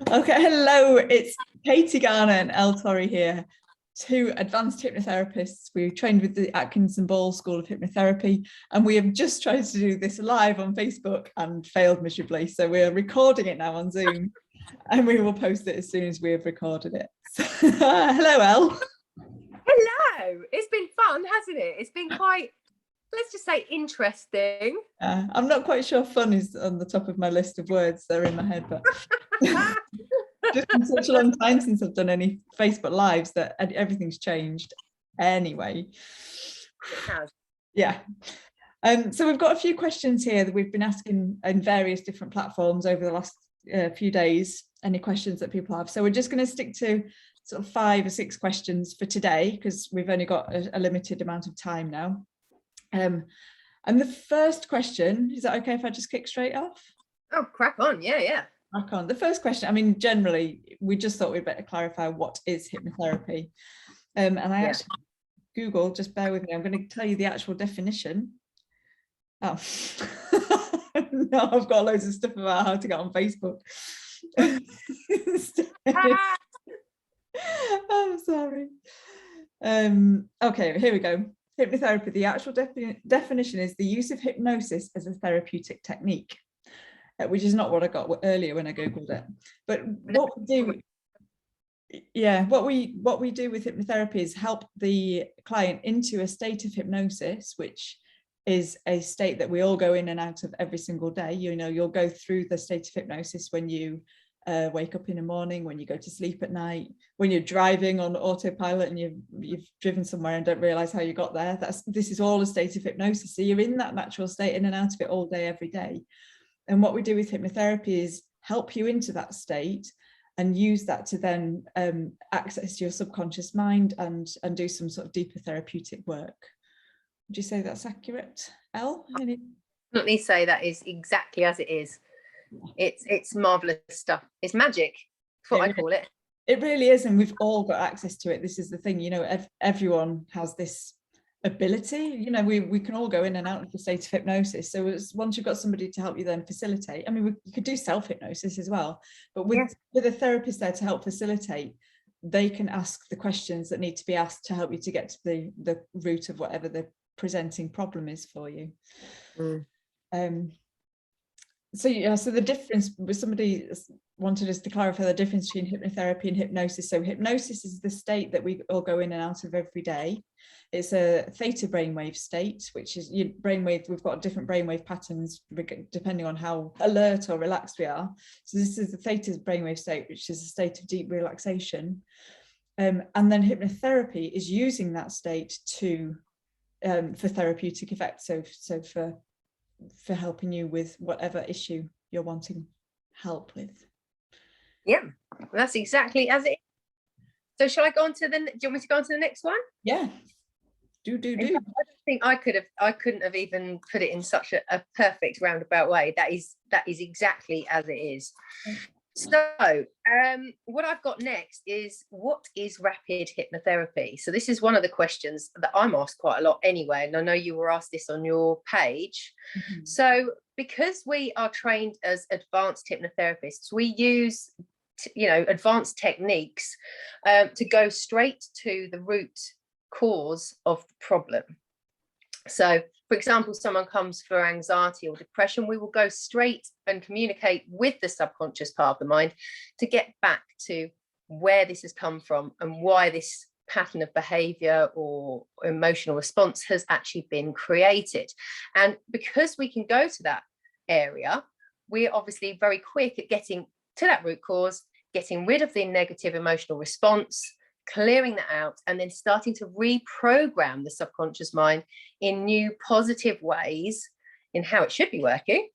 Okay, hello, it's Katy, Garner and Elle Torry here, two advanced hypnotherapists. We trained with the Atkinson-Ball School of Hypnotherapy, and we have just tried to do this live on Facebook and failed miserably. So we're recording it now on Zoom, and we will post it as soon as we have recorded it. So, hello, Elle. Hello, it's been fun, hasn't it? It's been quite, let's just say, interesting. I'm not quite sure fun is on the top of my list of words. They're in my head, but just been such a long time since I've done any Facebook Lives that everything's changed anyway. It has. Yeah. So we've got a few questions here that we've been asking in various different platforms over the last few days, any questions that people have. So we're just going to stick to sort of 5 or 6 questions for today because we've only got a limited amount of time now. And the first question, is that okay if I just kick straight off? Oh, crack on. Yeah. Crack on. The first question, I mean, generally, we just thought we'd better clarify what is hypnotherapy. And I actually Googled, just bear with me, I'm going to tell you the actual definition. Oh, no, I've got loads of stuff about how to get on Facebook. I'm sorry. Okay, here we go. Hypnotherapy, the actual definition is the use of hypnosis as a therapeutic technique, which is not what I got earlier when I Googled it. But what we do, what we do with hypnotherapy is help the client into a state of hypnosis, which is a state that we all go in and out of every single day. You know, you'll go through the state of hypnosis when you wake up in the morning, when you go to sleep at night, when you're driving on autopilot and you've driven somewhere and don't realize how you got there. This is all a state of hypnosis. So you're in that natural state, in and out of it all day, every day. And what we do with hypnotherapy is help you into that state and use that to then access your subconscious mind and do some sort of deeper therapeutic work. Would you say that's accurate, Elle? Let me say that is exactly as it is. It's marvelous stuff. It's magic. That's what I call it. It really is, and we've all got access to it. This is the thing, you know, everyone has this ability. You know, we can all go in and out of the state of hypnosis. So once you've got somebody to help you then facilitate, I mean, you could do self-hypnosis as well, but with a therapist there to help facilitate, they can ask the questions that need to be asked to help you to get to the root of whatever the presenting problem is for you. So the difference, somebody wanted us to clarify the difference between hypnotherapy and hypnosis. So hypnosis is the state that we all go in and out of every day. It's a theta brainwave state, which is your brainwave. We've got different brainwave patterns depending on how alert or relaxed we are. So this is the theta brainwave state, which is a state of deep relaxation. And then hypnotherapy is using that state to for therapeutic effect. So for helping you with whatever issue you're wanting help with. Yeah, that's exactly as it is. So shall I go on to do you want me to go on to the next one? Yeah, do. I don't think I couldn't have even put it in such a perfect roundabout way. That is exactly as it is. So what I've got next is, what is rapid hypnotherapy? So this is one of the questions that I'm asked quite a lot anyway, and I know you were asked this on your page. So because we are trained as advanced hypnotherapists, we use advanced techniques to go straight to the root cause of the problem. So, for example, someone comes for anxiety or depression, we will go straight and communicate with the subconscious part of the mind to get back to where this has come from and why this pattern of behavior or emotional response has actually been created. And because we can go to that area, we're obviously very quick at getting to that root cause, getting rid of the negative emotional response, clearing that out, and then starting to reprogram the subconscious mind in new positive ways in how it should be working,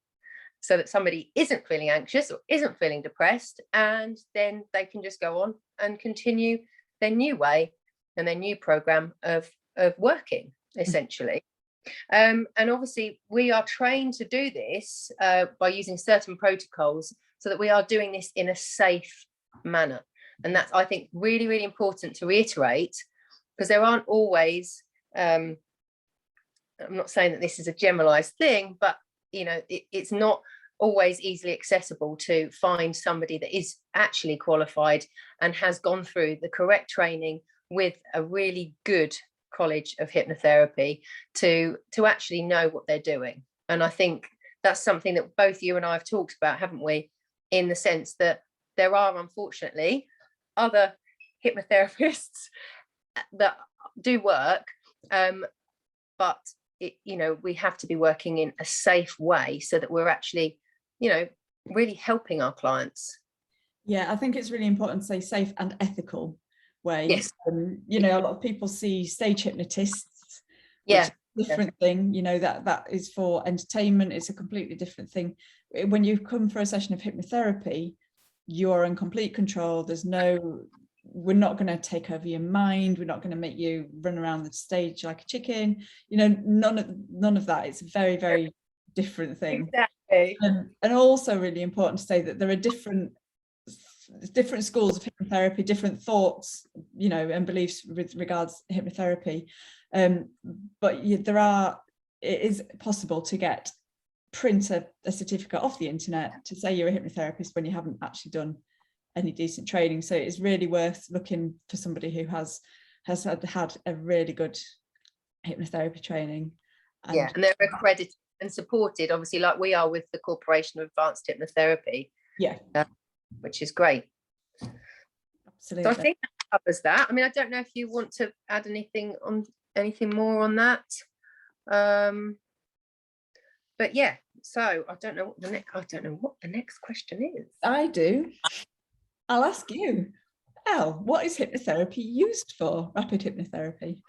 so that somebody isn't feeling anxious or isn't feeling depressed, and then they can just go on and continue their new way and their new program of working, essentially. And obviously we are trained to do this by using certain protocols so that we are doing this in a safe manner. And that's, I think, really, really important to reiterate, because there aren't always, I'm not saying that this is a generalized thing, but, it's not always easily accessible to find somebody that is actually qualified and has gone through the correct training with a really good college of hypnotherapy to actually know what they're doing. And I think that's something that both you and I have talked about, haven't we, in the sense that there are unfortunately other hypnotherapists that do work, but we have to be working in a safe way so that we're actually really helping our clients. Yeah, I think it's really important to say safe and ethical way. Yes. A lot of people see stage hypnotists, which is a different thing. That is for entertainment. It's a completely different thing. When you come for a session of hypnotherapy, you're in complete control. We're not going to take over your mind. We're not going to make you run around the stage like a chicken. None of that. It's a very, very different thing. Exactly. And also really important to say that there are different schools of hypnotherapy, different thoughts, and beliefs with regards to hypnotherapy. But it is possible to print a certificate off the internet to say you're a hypnotherapist when you haven't actually done any decent training. So it's really worth looking for somebody who has had a really good hypnotherapy training. And they're accredited and supported, obviously, like we are with the Corporation of Advanced Hypnotherapy. Which is great. Absolutely. So I think that covers that. I mean, I don't know if you want to add anything more on that. But yeah, so I don't know what the next question is. I do. I'll ask you, Elle, what is hypnotherapy used for? Rapid hypnotherapy.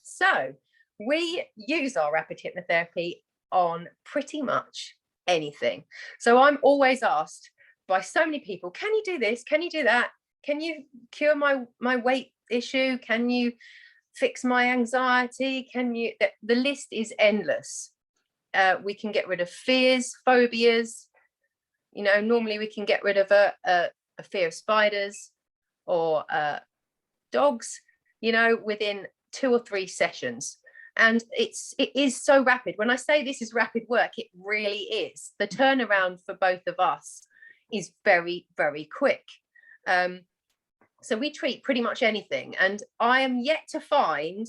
So we use our rapid hypnotherapy on pretty much anything. So I'm always asked by so many people, can you do this? Can you do that? Can you cure my weight issue? Can you fix my anxiety? The list is endless. We can get rid of fears, phobias. Normally we can get rid of a fear of spiders or dogs, within 2 or 3 sessions. And it is so rapid. When I say this is rapid work, it really is. The turnaround for both of us is very, very quick. So we treat pretty much anything. And I am yet to find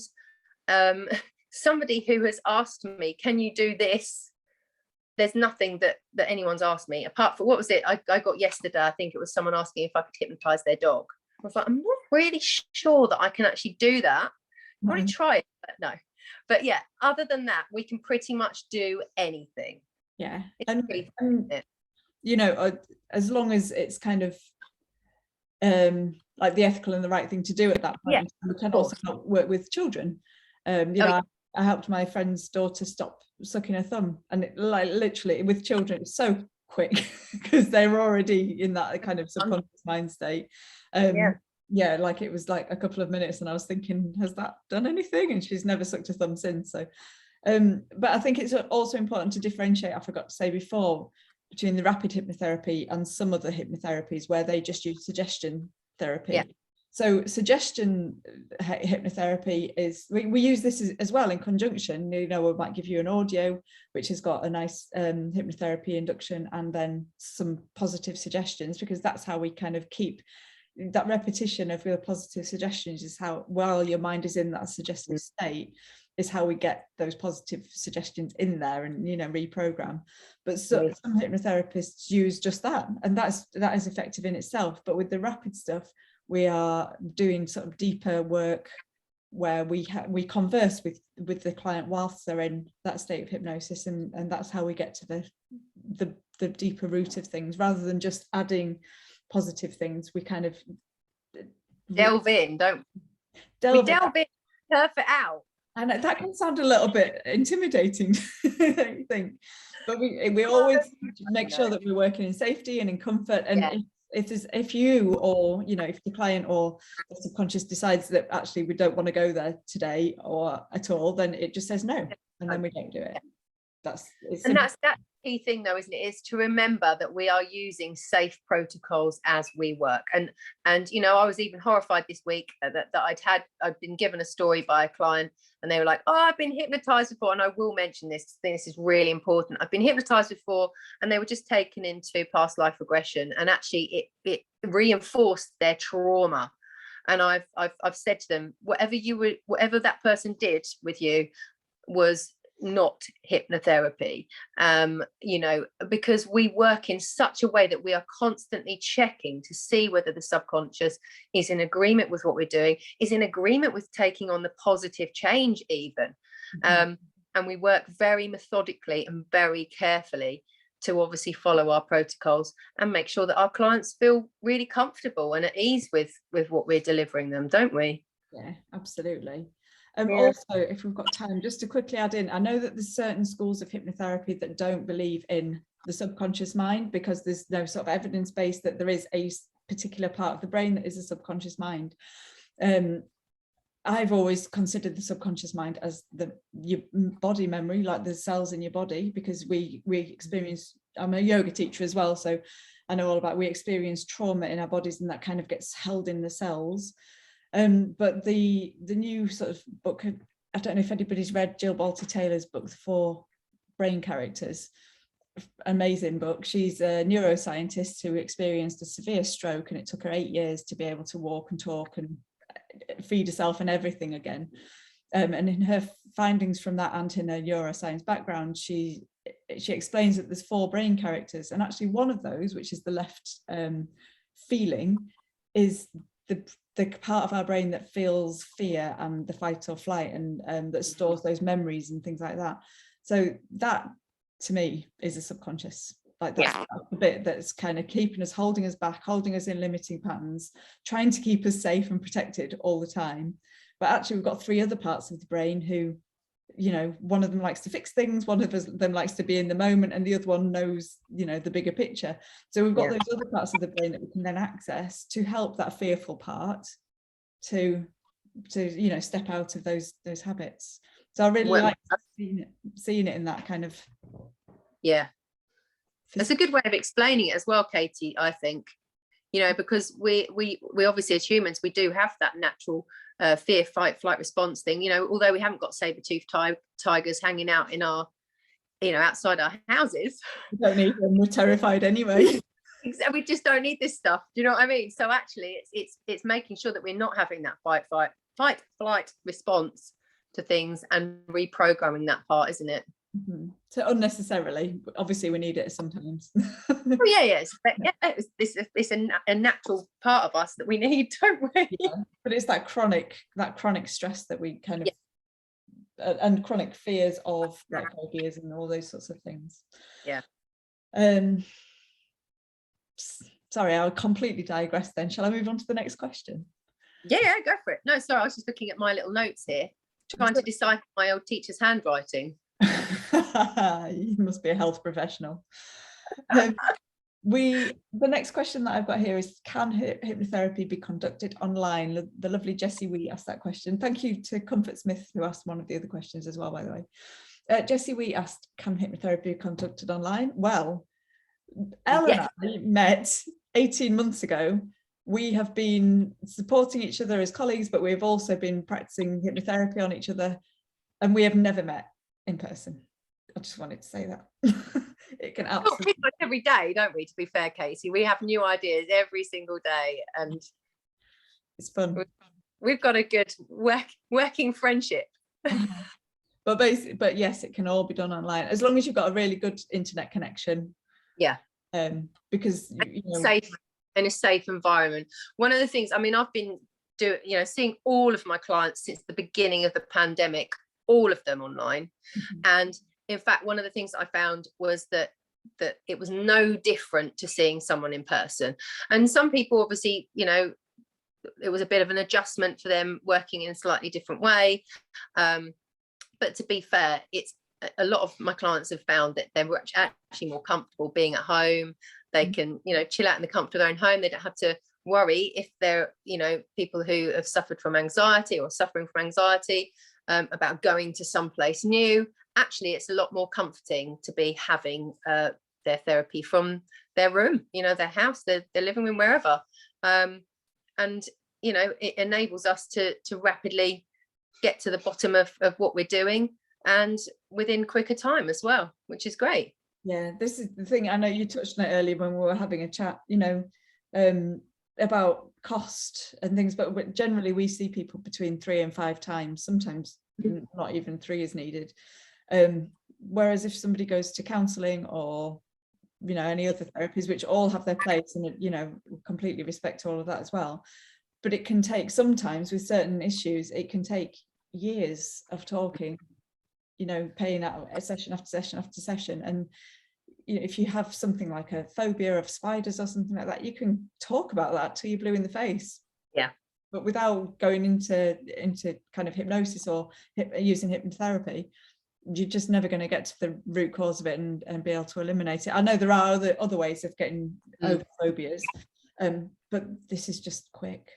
somebody who has asked me, can you do this? There's nothing that anyone's asked me, apart from, what was it I got yesterday? I think it was someone asking if I could hypnotize their dog. I was like, I'm not really sure that I can actually do that. I'll probably try it, but no. But yeah, other than that, we can pretty much do anything. Yeah. As long as it's kind of like the ethical and the right thing to do at that point. We can also work with children. I helped my friend's daughter stop sucking her thumb, and it, like, literally with children, it's so quick because they're already in that kind of subconscious mind state. Like it was like a couple of minutes, and I was thinking, has that done anything? And she's never sucked her thumb since. So but I think it's also important to differentiate, I forgot to say before, between the rapid hypnotherapy and some other hypnotherapies where they just use suggestion therapy. So suggestion hypnotherapy is, we use this as well in conjunction. We might give you an audio which has got a nice hypnotherapy induction and then some positive suggestions, because that's how we kind of keep that repetition of the positive suggestions, is how, while your mind is in that suggestive state, is how we get those positive suggestions in there and reprogram. But some hypnotherapists use just that, and that is effective in itself. But with the rapid stuff, we are doing sort of deeper work where we converse with the client whilst they're in that state of hypnosis, and that's how we get to the deeper root of things, rather than just adding positive things. We kind of delve in, don't we? Delve in, turf it out. And that can sound a little bit intimidating, don't you think? But we always make sure that we're working in safety and in comfort. And if you, or if the client or the subconscious decides that actually we don't want to go there today or at all, then it just says no, and then we don't do it. That's the key thing though, isn't it, is to remember that we are using safe protocols as we work. And I was even horrified this week that I'd been given a story by a client, and they were like, oh, I've been hypnotized before. And I will mention this, this is really important. I've been hypnotized before, and they were just taken into past life regression, and actually it reinforced their trauma. And I've said to them, whatever that person did with you was not hypnotherapy, because we work in such a way that we are constantly checking to see whether the subconscious is in agreement with what we're doing, is in agreement with taking on the positive change even. And we work very methodically and very carefully to obviously follow our protocols and make sure that our clients feel really comfortable and at ease with what we're delivering them, don't we? Yeah, absolutely. Also, if we've got time, just to quickly add in, I know that there's certain schools of hypnotherapy that don't believe in the subconscious mind, because there's no sort of evidence base that there is a particular part of the brain that is a subconscious mind. I've always considered the subconscious mind as your body memory, like the cells in your body, because we experience, I'm a yoga teacher as well, so I know all about, we experience trauma in our bodies, and that kind of gets held in the cells. But the new sort of book, I don't know if anybody's read Jill Bolte-Taylor's book, The 4 Brain Characters. Amazing book. She's a neuroscientist who experienced a severe stroke, and it took her 8 years to be able to walk and talk and feed herself and everything again. And in her findings from that, and in her neuroscience background, she explains that there's 4 brain characters, and actually one of those, which is the left feeling, is the part of our brain that feels fear and the fight or flight, and that stores those memories and things like that. So that, to me, is a subconscious. Like that's the bit that's kind of keeping us, holding us back, holding us in limiting patterns, trying to keep us safe and protected all the time. But actually we've got 3 other parts of the brain who, one of them likes to fix things, one of them likes to be in the moment, and the other one knows, the bigger picture. So we've got those other parts of the brain that we can then access to help that fearful part to step out of those habits. So I really like seeing it in that kind of. Yeah. It's a good way of explaining it as well, Katie, I think, because we obviously, as humans, we do have that natural fear, fight, flight response thing, although we haven't got saber-toothed tigers hanging out in our, outside our houses. We don't need them, we're terrified anyway. We just don't need this stuff. Do you know what I mean? So actually it's making sure that we're not having that fight, flight response to things, and reprogramming that part, isn't it? So unnecessarily, obviously we need it sometimes. It's a natural part of us that we need, don't we? But it's that chronic stress that we kind of and chronic fears of, like phobias and all those sorts of things. Sorry, I'll completely digress then. Shall I move on to the next question? Yeah, go for it. No, sorry, I was just looking at my little notes here, trying to decipher my old teacher's handwriting. You must be a health professional. The next question that I've got here is, can hypnotherapy be conducted online? The lovely Jessie Wee asked that question. Thank you to Comfort Smith, who asked one of the other questions as well, by the way. Jessie Wee asked, can hypnotherapy be conducted online? Well, Elle and I met 18 months ago. We have been supporting each other as colleagues, but we've also been practicing hypnotherapy on each other, and we have never met in person. I just wanted to say that. It can absolutely every day, don't we? To be fair, Katie, we have new ideas every single day, and it's fun. We've got a good working friendship. But yes, it can all be done online as long as you've got a really good internet connection. Because safe, in a safe environment. One of the things, I mean, I've been seeing all of my clients since the beginning of the pandemic, all of them online. And in fact, one of the things I found was that it was no different to seeing someone in person. And some people obviously, it was a bit of an adjustment for them, working in a slightly different way. But to be fair, it's a lot of my clients have found that they're actually more comfortable being at home. They can, chill out in the comfort of their own home. They don't have to worry if they're, people who have suffered from anxiety or suffering from anxiety about going to someplace new. actually it's a lot more comforting to be having their therapy from their room, you know, their house, their living room, wherever. And you know, it enables us to rapidly get to the bottom of what we're doing, and within quicker time as well, which is great. Yeah, this is the thing. I know you touched on it earlier when we were having a chat, you know, about cost and things, but generally we see people between 3 and 5 times, sometimes not even 3 is needed. Whereas if somebody goes to counselling or, you know, any other therapies, which all have their place, and, you know, completely respect all of that as well, but it can take, sometimes with certain issues, it can take years of talking, you know, paying out a session after session after session. And you know, if you have something like a phobia of spiders or something like that, you can talk about that till you're blue in the face. Yeah. But without going into kind of hypnosis or using hypnotherapy, you're just never going to get to the root cause of it and be able to eliminate it. I know there are other ways of getting over phobias, but this is just quick.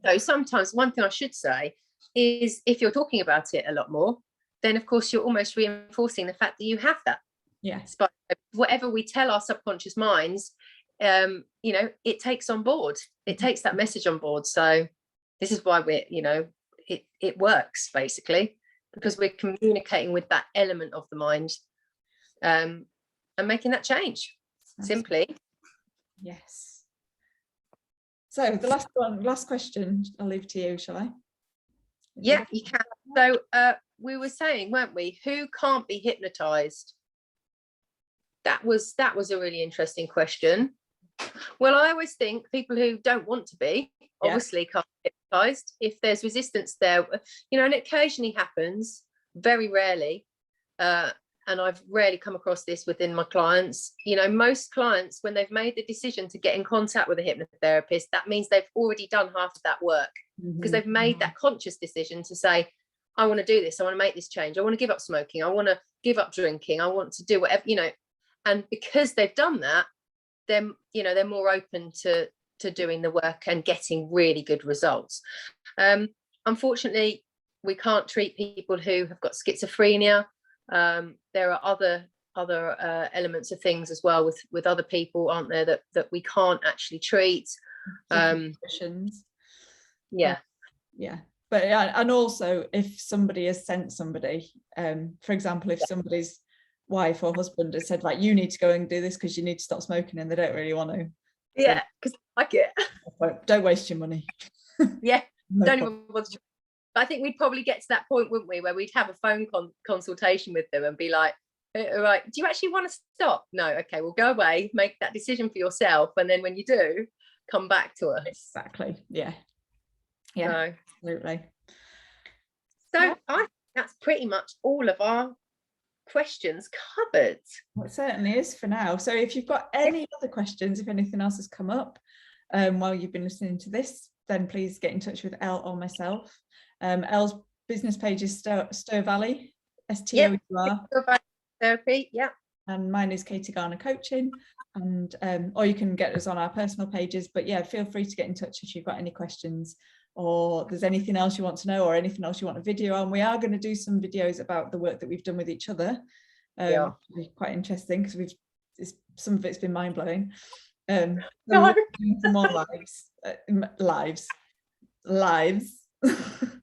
So sometimes one thing I should say is, if you're talking about it a lot more, then of course you're almost reinforcing the fact that you have that. Yes. But whatever we tell our subconscious minds, you know, it takes on board. It takes that message on board. So this is why we're, you know, it works basically, because we're communicating with that element of the mind, and making that change. Simply. Yes. So the last question, I'll leave to you, shall I? Yeah, you can. So we were saying, weren't we, who can't be hypnotized? That was a really interesting question. Well, I always think people who don't want to be, obviously can't be hypnotized. If there's resistance there, you know, and it occasionally happens, very rarely, and I've rarely come across this within my clients. You know, most clients, when they've made the decision to get in contact with a hypnotherapist, that means they've already done half of that work, because they've made that conscious decision to say, I want to do this, I want to make this change, I want to give up smoking, I want to give up drinking, I want to do whatever, you know. And because they've done that, then, you know, they're more open to doing the work and getting really good results. Unfortunately, we can't treat people who have got schizophrenia. There are other elements of things as well with other people, aren't there, that we can't actually treat. Yeah. But and also, if somebody has sent somebody, for example, if somebody's wife or husband has said, like, you need to go and do this because you need to stop smoking, and they don't really want to, yeah, because I like it. Don't waste your money. Yeah. Don't even want to. But I think we'd probably get to that point, wouldn't we, where we'd have a phone consultation with them and be like, all right, do you actually want to stop? No. Okay, well, go away, make that decision for yourself, and then when you do, come back to us. Exactly. Yeah, absolutely. So I think that's pretty much all of our questions covered. Well, it certainly is for now. So if you've got any other questions, if anything else has come up while you've been listening to this, then please get in touch with Elle or myself. Elle's business page is Stir Valley, STOUR. Therapy, yeah. And mine is Katy Garner Coaching. And or you can get us on our personal pages. But yeah, feel free to get in touch if you've got any questions, or there's anything else you want to know, or anything else you want a video on. We are going to do some videos about the work that we've done with each other. Quite interesting, because some of it's been mind-blowing. Some more lives.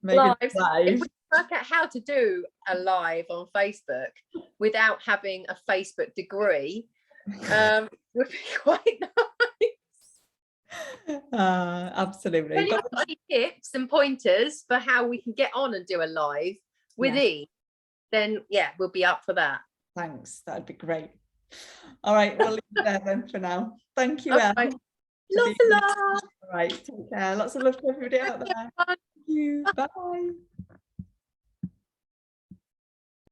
Maybe live. If we work out how to do a live on Facebook without having a Facebook degree, would be quite nice. Absolutely. If you've got any tips and pointers for how we can get on and do a live with ease, then yeah, we'll be up for that. Thanks, that'd be great. All right, we'll leave it there then for now. Thank you, Elle. Lots of love. All right, take care. Lots of love to everybody out there. Thank you. Bye.